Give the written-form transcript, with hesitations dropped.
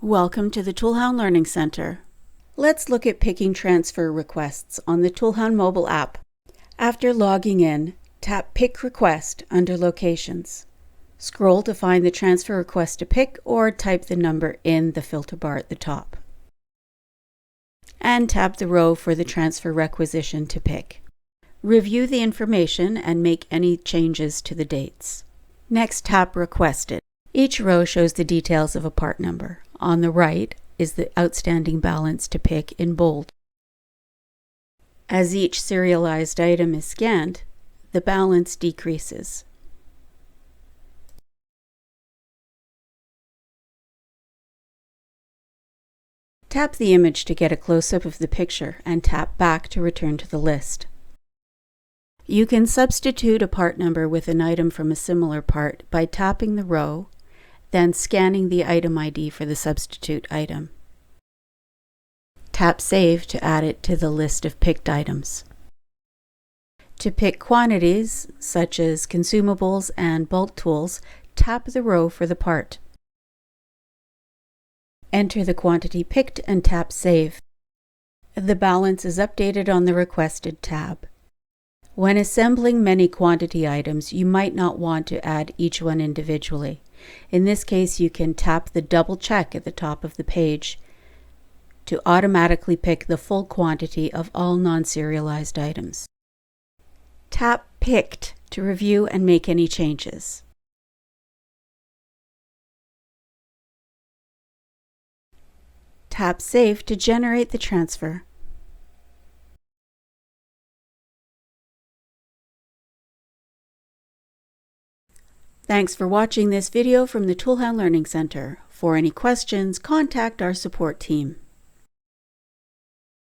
Welcome to the ToolHound Learning Center. Let's look at picking transfer requests on the ToolHound Mobile app. After logging in, tap Pick Request under Locations. Scroll to find the transfer request to pick or type the number in the filter bar at the top. And tap the row for the transfer requisition to pick. Review the information and make any changes to the dates. Next, tap Requested. Each row shows the details of a part number. On the right is the outstanding balance to pick in bold. As each serialized item is scanned, the balance decreases. Tap the image to get a close-up of the picture and tap back to return to the list. You can substitute a part number with an item from a similar part by tapping the row, then scanning the item ID for the substitute item. Tap Save to add it to the list of picked items. To pick quantities, such as consumables and bulk tools, tap the row for the part. Enter the quantity picked and tap Save. The balance is updated on the Requested tab. When assembling many quantity items, you might not want to add each one individually. In this case, you can tap the double check at the top of the page to automatically pick the full quantity of all non-serialized items. Tap Picked to review and make any changes. Tap Save to generate the transfer. Thanks for watching this video from the ToolHound Learning Center. For any questions, contact our support team.